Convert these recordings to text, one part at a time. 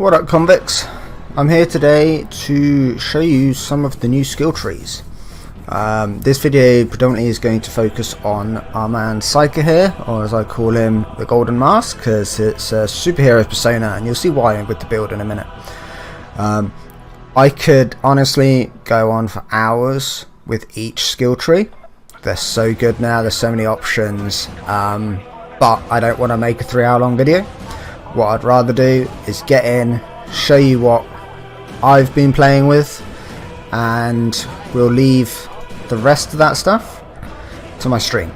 What up, convicts? I'm here today to show you some of the new skill trees. This video predominantly is going to focus on our man Psyker here, or as I call him, the Golden Mask, because it's a superhero persona, and you'll see why with the build in a minute. I could honestly go on for hours with each skill tree. They're so good now, there's so many options, but I don't want to make a 3-hour long video. What I'd rather do is get in, show you what I've been playing with, and we'll leave the rest of that stuff to my stream,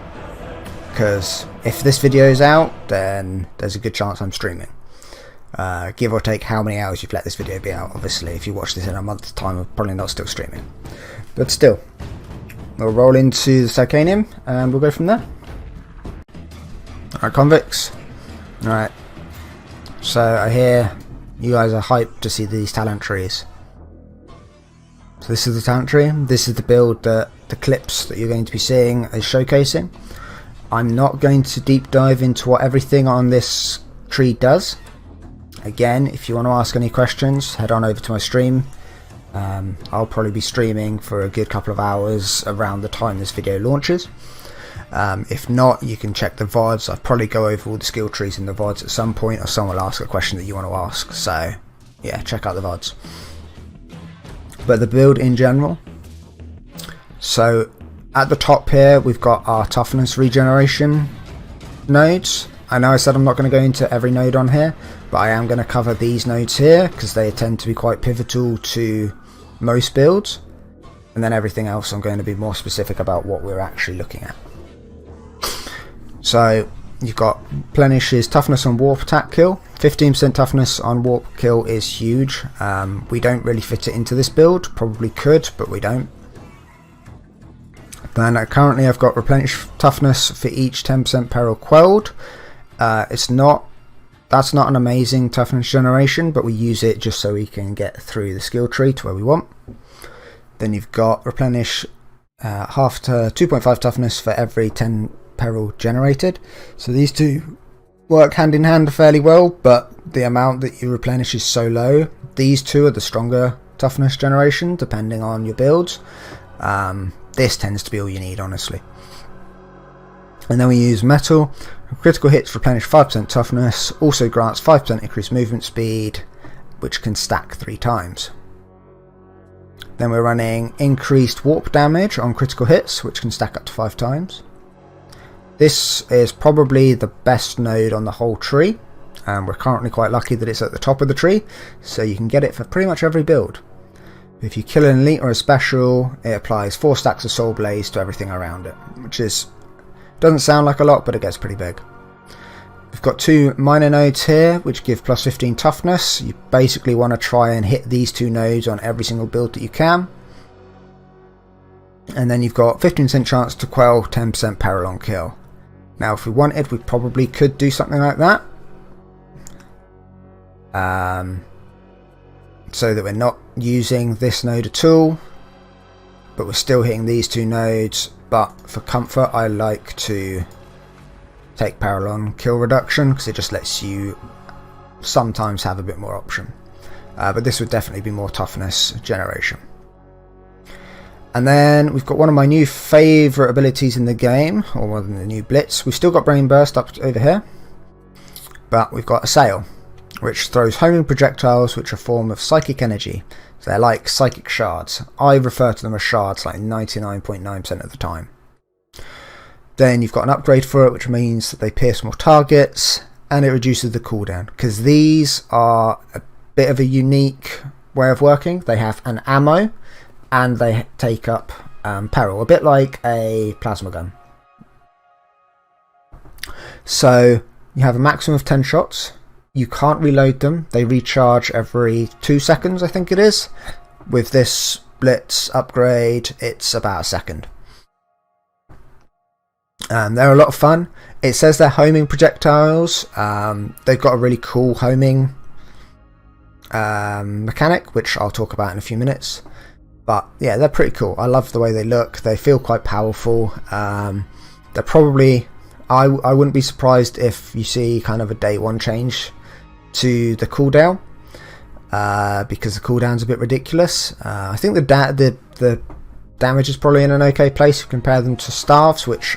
because if this video is out, then there's a good chance I'm streaming. Give or take how many hours you've let this video be out. Obviously, if you watch this in a month's time, I'm probably not still streaming, but still, we'll roll into the Psychanium and we'll go from there. Alright, convicts. Alright, so I hear you guys are hyped to see these talent trees. So this is the talent tree. This is the build that the clips that you're going to be seeing is showcasing. I'm not going to deep dive into what everything on this tree does. Again, if you want to ask any questions, head on over to my stream. I'll probably be streaming for a good couple of hours around the time this video launches. If not, you can check the VODs. I'll probably go over all the skill trees in the VODs at some point, or someone will ask a question that you want to ask. So yeah, check out the VODs. But the build in general. So at the top here, we've got our toughness regeneration nodes. I know I said I'm not going to go into every node on here, but I am going to cover these nodes here because they tend to be quite pivotal to most builds. And then everything else I'm going to be more specific about what we're actually looking at. So you've got replenishes toughness on warp attack kill. 15% toughness on warp kill is huge. We don't really fit it into this build. Probably could, but we don't. Then currently I've got replenish toughness for each 10% peril quelled. That's not an amazing toughness generation, but we use it just so we can get through the skill tree to where we want. Then you've got replenish half to 2.5 toughness for every 10 peril generated. So these two work hand in hand fairly well, but the amount that you replenish is so low. These two are the stronger toughness generation depending on your builds. This tends to be all you need, honestly. And then we use metal. Critical hits replenish 5% toughness, also grants 5% increased movement speed, which can stack 3 times. Then we're running increased warp damage on critical hits, which can stack up to 5 times. This is probably the best node on the whole tree, and we're currently quite lucky that it's at the top of the tree, so you can get it for pretty much every build. If you kill an elite or a special, it applies 4 stacks of soul blaze to everything around it, which doesn't sound like a lot, but it gets pretty big. We've got 2 minor nodes here, which give plus 15 toughness. You basically want to try and hit these 2 nodes on every single build that you can. And then you've got 15% chance to quell 10% peril on kill. Now if we wanted, we probably could do something like that. So that we're not using this node at all, but we're still hitting these 2 nodes. But for comfort, I like to take peril on kill reduction because it just lets you sometimes have a bit more option. But this would definitely be more toughness generation. And then we've got one of my new favourite abilities in the game, or one of the new Blitz. We've still got Brain Burst up over here, but we've got Assail, which throws homing projectiles which are a form of psychic energy. So they're like Psyker Shards. I refer to them as shards like 99.9% of the time. Then you've got an upgrade for it, which means that they pierce more targets, and it reduces the cooldown, because these are a bit of a unique way of working. They have an ammo, and they take up peril, a bit like a plasma gun. So you have a maximum of 10 shots. You can't reload them. They recharge every 2 seconds, I think it is. With this Blitz upgrade, it's about a second. They're a lot of fun. It says they're homing projectiles. They've got a really cool homing mechanic, which I'll talk about in a few minutes. But yeah, they're pretty cool. I love the way they look. They feel quite powerful. They're probably... I wouldn't be surprised if you see kind of a day 1 change to the cooldown. because the cooldown's a bit ridiculous. I think the damage is probably in an okay place if you compare them to staves, which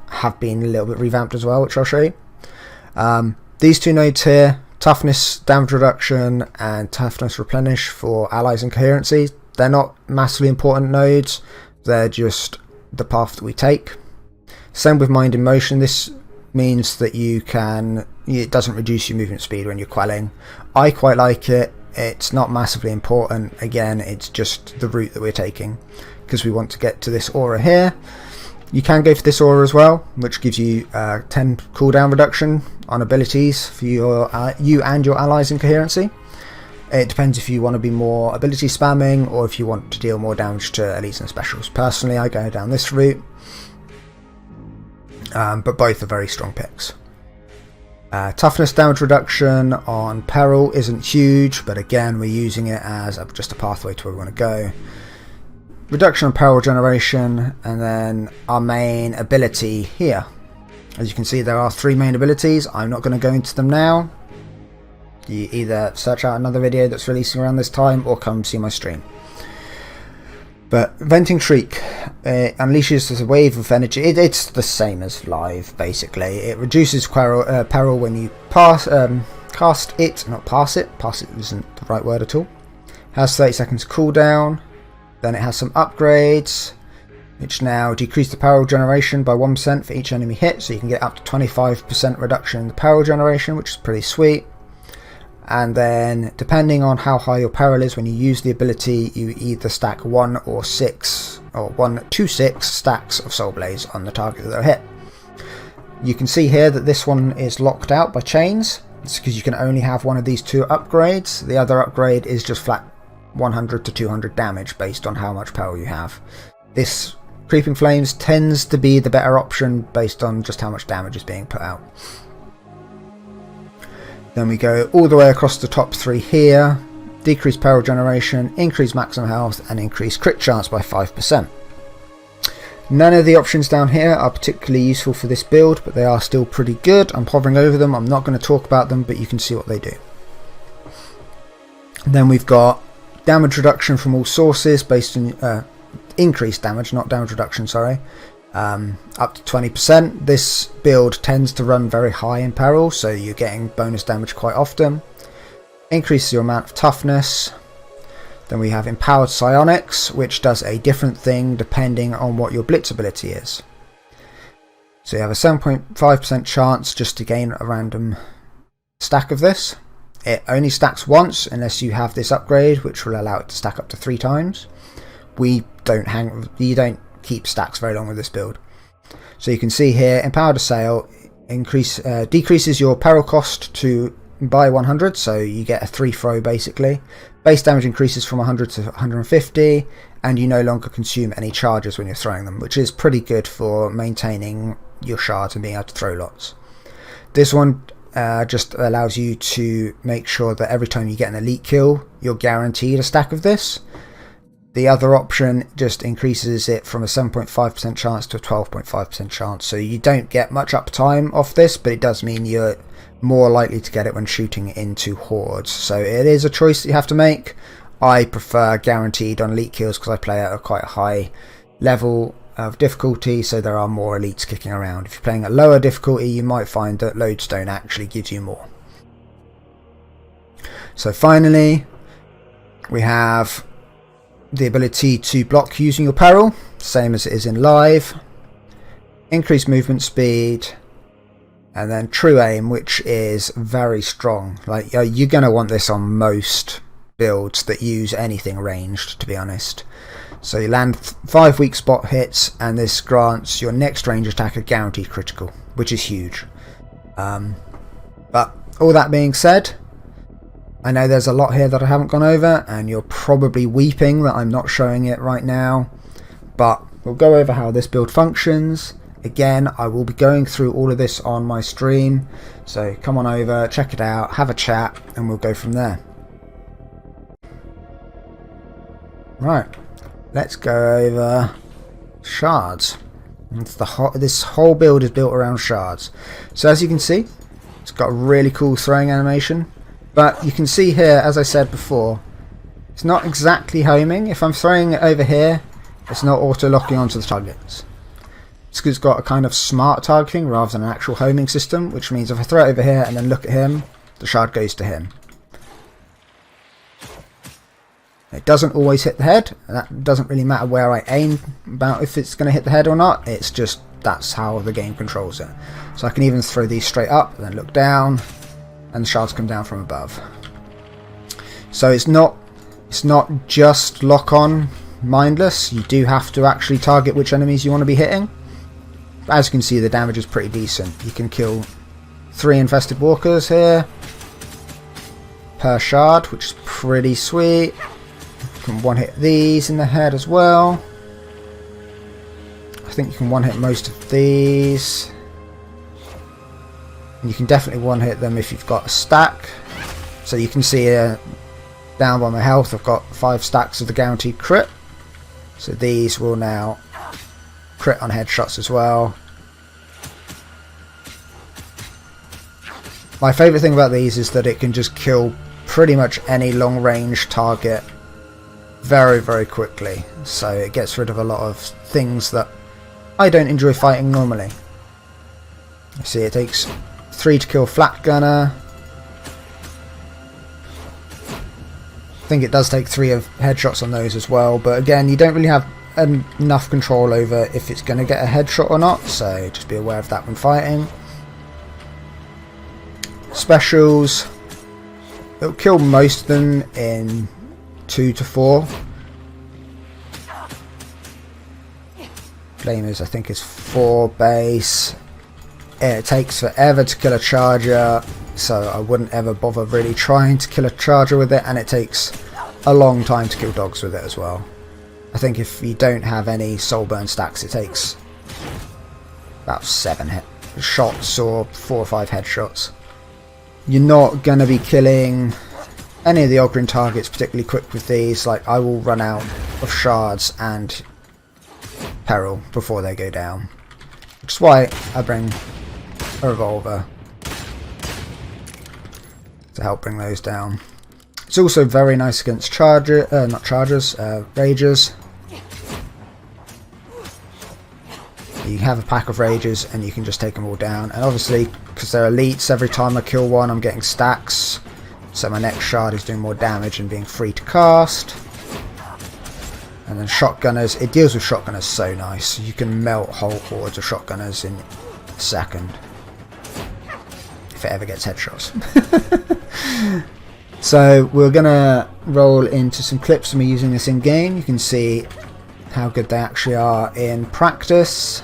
have been a little bit revamped as well, which I'll show you. These two nodes here, Toughness damage reduction and Toughness replenish for allies and coherency, they're not massively important nodes, they're just the path that we take. Same with Mind in Motion. This means that it doesn't reduce your movement speed when you're quelling. I quite like it. It's not massively important. Again, it's just the route that we're taking because we want to get to this aura here. You can go for this aura as well, which gives you 10 cooldown reduction on abilities for you and your allies in coherency. It depends if you want to be more ability spamming or if you want to deal more damage to elites and specials. Personally, I go down this route, but both are very strong picks. Toughness damage reduction on peril isn't huge, but again we're using it as just a pathway to where we want to go. Reduction on peril generation, and then our main ability here. As you can see, there are 3 main abilities. I'm not going to go into them now. You either search out another video that's releasing around this time or come see my stream. But Venting Shriek unleashes a wave of energy. It's the same as live, basically. It reduces peril when you cast it, not pass it. Pass it isn't the right word at all. Has 30 seconds cooldown. Then it has some upgrades, which now decrease the peril generation by 1% for each enemy hit, so you can get up to 25% reduction in the peril generation, which is pretty sweet. And then, depending on how high your peril is when you use the ability, you either stack 1 to 6 stacks of Soul Blaze on the target that are hit. You can see here that this one is locked out by chains. It's because you can only have one of these 2 upgrades. The other upgrade is just flat 100 to 200 damage based on how much peril you have. This Creeping Flames tends to be the better option based on just how much damage is being put out. Then we go all the way across the top 3 here. Decrease peril generation, increase maximum health, and increase crit chance by 5%. None of the options down here are particularly useful for this build, but they are still pretty good. I'm hovering over them. I'm not going to talk about them, but you can see what they do. Then we've got damage reduction from all sources based on increased damage, not damage reduction, sorry. Up to 20%. This build tends to run very high in peril, so you're getting bonus damage quite often. Increase your amount of toughness. Then we have empowered psionics, which does a different thing depending on what your blitz ability is. So you have a 7.5% chance just to gain a random stack of this. It only stacks once unless you have this upgrade, which will allow it to stack up to 3 times. You don't keep stacks very long with this build. So you can see here, Empowered Assail decreases your peril cost by 100, so you get a 3 throw basically. Base damage increases from 100 to 150, and you no longer consume any charges when you're throwing them, which is pretty good for maintaining your shards and being able to throw lots. This one just allows you to make sure that every time you get an elite kill, you're guaranteed a stack of this. The other option just increases it from a 7.5% chance to a 12.5% chance, so you don't get much uptime off this, but it does mean you're more likely to get it when shooting into hordes. So it is a choice that you have to make. I prefer guaranteed on elite kills because I play at a quite high level of difficulty, so there are more elites kicking around. If you're playing at lower difficulty, you might find that Lodestone actually gives you more. So finally, we have the ability to block using your peril, same as it is in live. Increased movement speed, and then true aim, which is very strong. Like, you're going to want this on most builds that use anything ranged, to be honest. So you land 5 weak spot hits, and this grants your next range attack a guaranteed critical, which is huge. But all that being said, I know there's a lot here that I haven't gone over, and you're probably weeping that I'm not showing it right now, but we'll go over how this build functions. Again, I will be going through all of this on my stream, so come on over, check it out, have a chat, and we'll go from there. Right, let's go over shards. This whole build is built around shards. So as you can see, it's got a really cool throwing animation. But you can see here, as I said before, it's not exactly homing. If I'm throwing it over here, it's not auto-locking onto the targets. It's got a kind of smart targeting rather than an actual homing system, which means if I throw it over here and then look at him, the shard goes to him. It doesn't always hit the head. That doesn't really matter where I aim about if it's going to hit the head or not. It's just that's how the game controls it. So I can even throw these straight up and then look down, and the shards come down from above. So it's not just lock on mindless. You do have to actually target which enemies you want to be hitting. But as you can see, the damage is pretty decent. You can kill 3 infested walkers here per shard, which is pretty sweet. You can one hit these in the head as well. I think you can one hit most of these. And you can definitely one hit them if you've got a stack. So you can see here, down by my health, I've got 5 stacks of the guaranteed crit. So these will now crit on headshots as well. My favourite thing about these is that it can just kill pretty much any long range target very, very quickly. So it gets rid of a lot of things that I don't enjoy fighting normally. You see, it takes 3 to kill flat gunner. I think it does take 3 of headshots on those as well, but again, you don't really have enough control over if it's going to get a headshot or not, so just be aware of that when fighting. Specials, it'll kill most of them in 2 to 4. Flamers I think is 4 base. It takes forever to kill a charger, so I wouldn't ever bother really trying to kill a charger with it, and it takes a long time to kill dogs with it as well. I think if you don't have any soul burn stacks, it takes about 7 shots or 4 or 5 headshots. You're not going to be killing any of the Oghren targets particularly quick with these. Like, I will run out of shards and peril before they go down, which is why I bring a revolver to help bring those down. It's also very nice against rages. You have a pack of rages and you can just take them all down, and obviously because they're elites, every time I kill one I'm getting stacks, so my next shard is doing more damage and being free to cast. And then shotgunners, it deals with shotgunners so nice. You can melt whole hordes of shotgunners in a second if it ever gets headshots. So we're gonna roll into some clips of me using this in game. You can see how good they actually are in practice.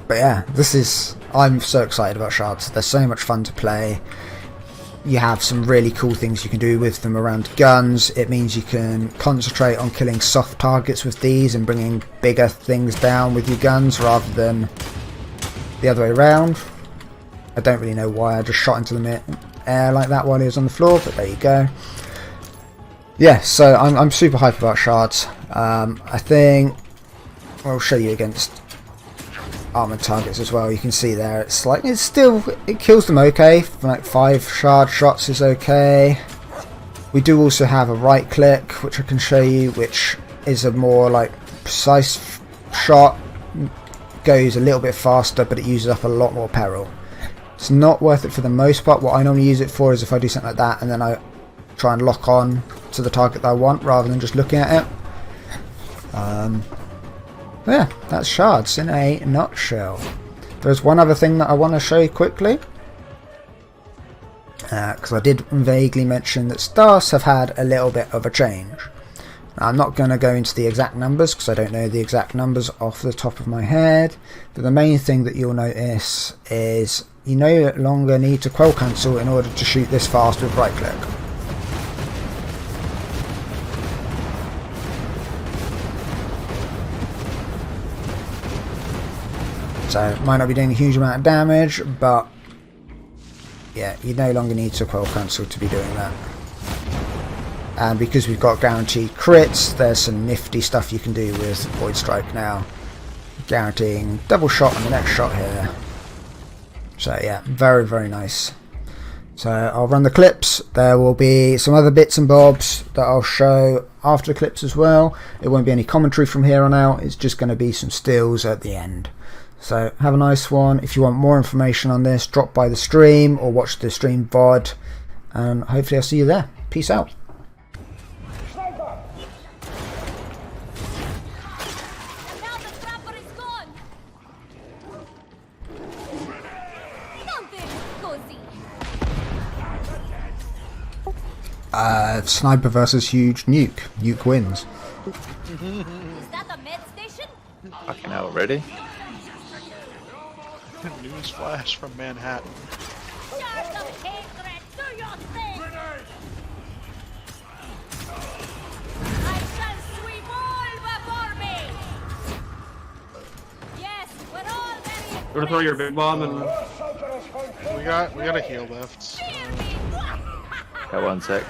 But yeah, I'm so excited about shards. They're so much fun to play. You have some really cool things you can do with them around guns. It means you can concentrate on killing soft targets with these and bringing bigger things down with your guns rather than the other way around. I don't really know why I just shot into the air like that while he was on the floor, but there you go. Yeah, so I'm super hyped about shards. I think I'll show you against armored targets as well. You can see there it kills them okay. Like 5 shard shots is okay. We do also have a right click which I can show you, which is a more like precise shot, goes a little bit faster but it uses up a lot more peril. It's not worth it for the most part. What I normally use it for is if I do something like that and then I try and lock on to the target that I want rather than just looking at it. Yeah, that's shards in a nutshell. There's one other thing that I want to show you quickly, because I did vaguely mention that stars have had a little bit of a change. Now, I'm not going to go into the exact numbers because I don't know the exact numbers off the top of my head, but the main thing that you'll notice is you no longer need to quell cancel in order to shoot this fast with right click. So it might not be doing a huge amount of damage, but yeah, you no longer need to quell cancel to be doing that. And because we've got guaranteed crits, there's some nifty stuff you can do with Void Strike now. Guaranteeing double shot on the next shot here. So yeah, very, very nice. So I'll run the clips. There will be some other bits and bobs that I'll show after the clips as well. It won't be any commentary from here on out. It's just going to be some stills at the end. So have a nice one. If you want more information on this, drop by the stream or watch the stream VOD. And hopefully I'll see you there. Peace out. Sniper versus huge nuke. Nuke wins. Is that the med station? Fucking hell, ready? News flash from Manhattan. Start of hatred, do your thing! I shall sweep all before me! Yes, we're all very You wanna throw your big bomb and We got a heal left. Okay, 1 sec.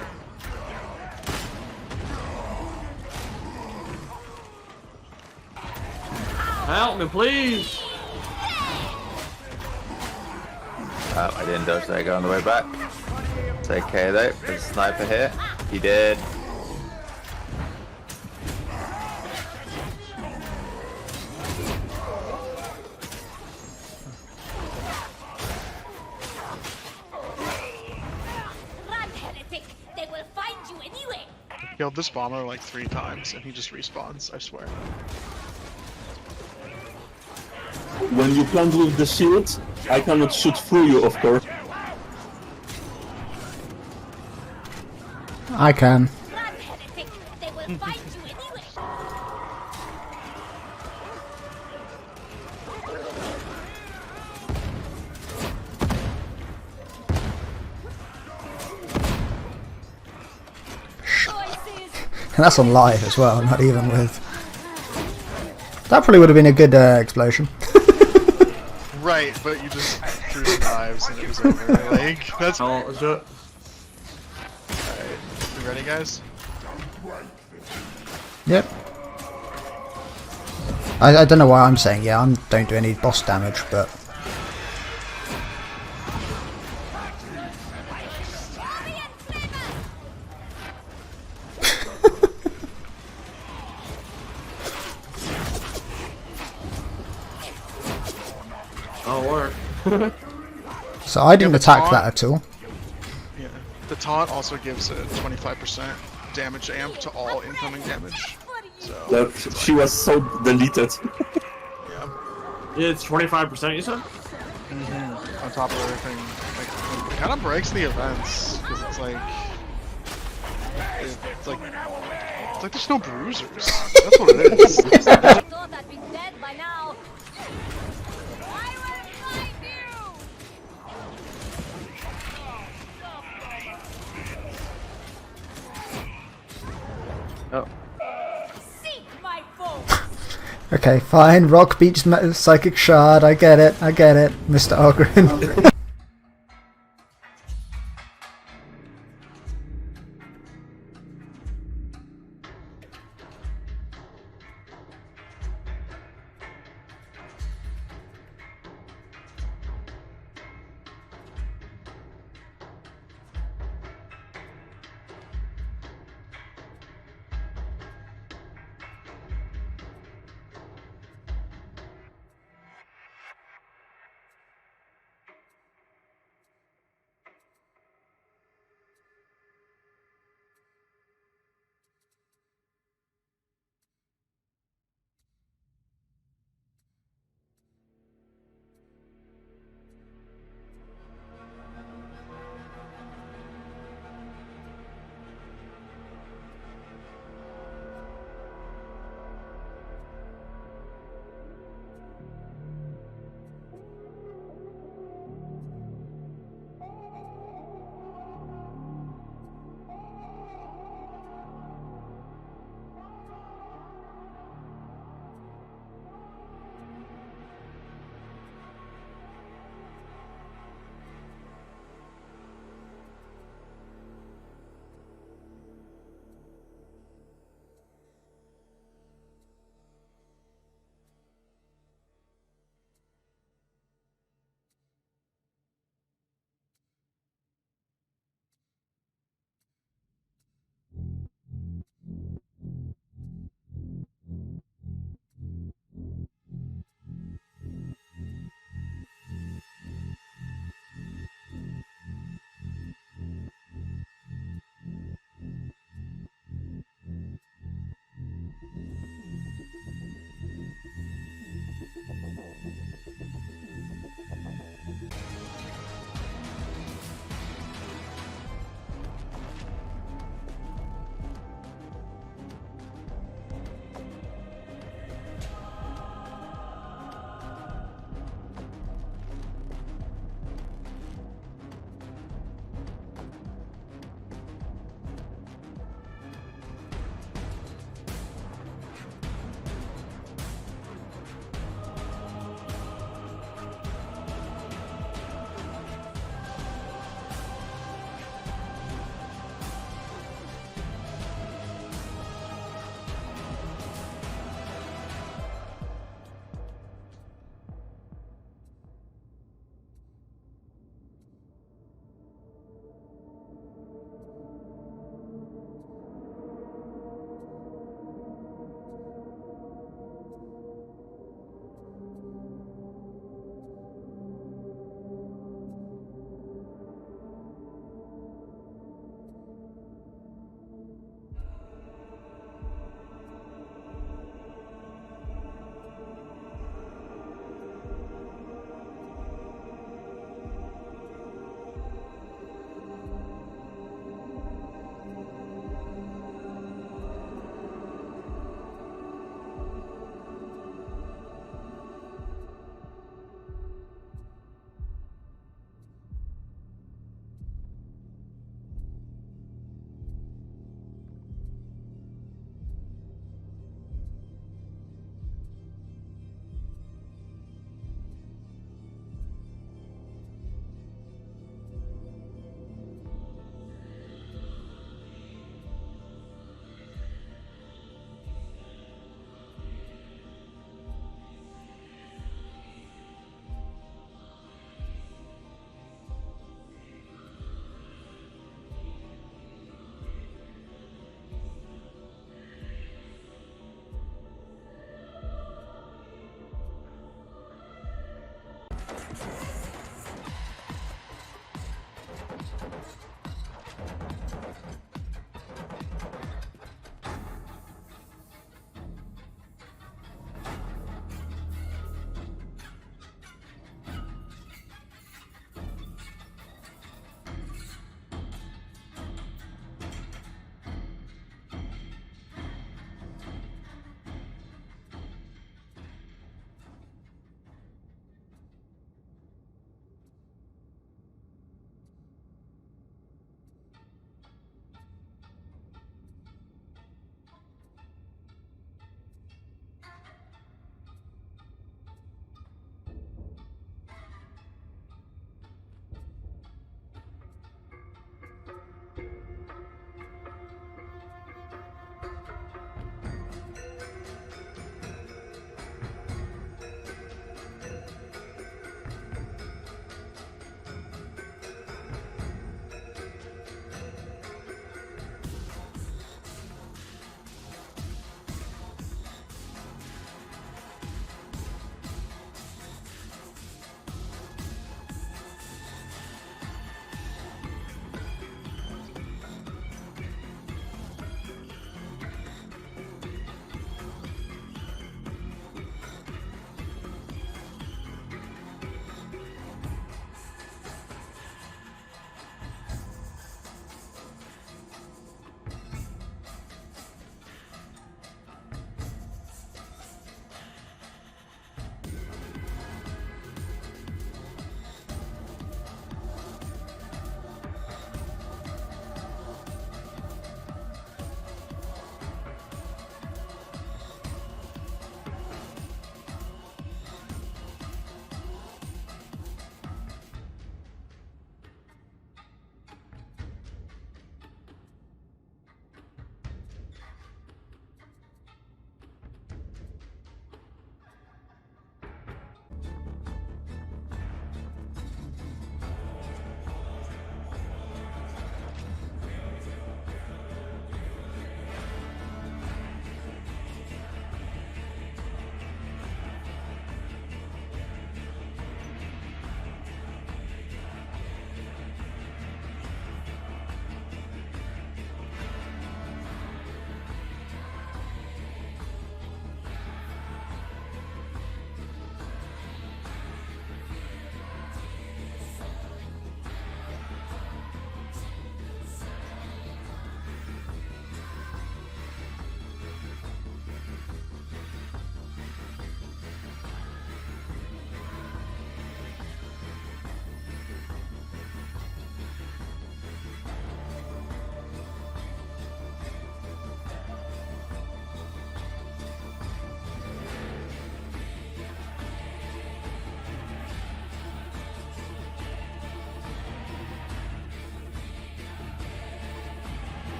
help me, please? Oh, I didn't dodge that guy on the way back. It's okay though, there's a sniper here. He did. Run, heretic! They will find you anyway! Killed this bomber like 3 times and he just respawns, I swear. When you plant with the shield, I cannot shoot through you, of course. I can. Run, heretic! They will find you anyway! Choices! That's on live as well, not even with... That probably would have been a good explosion. Right, but you just threw some knives and it was over. Like, that's Oh, let's do it. alright. You ready, guys? Yep. I don't know why I'm saying yeah, I don't do any boss damage, but... That'll work. So I didn't Yeah, but attack taunt- that at all. Yeah. The taunt also gives a 25% damage amp to all incoming damage. So, That she was so deleted. yeah. It's 25%, you said? On top of everything, like, it kind of breaks the events because it's like there's no bruisers. That's what it is. I thought I'd be dead by now! I will find you! Oh. Seek my foe! Okay, fine. Rock beats Psychic Shard. I get it, Mr. Ogren.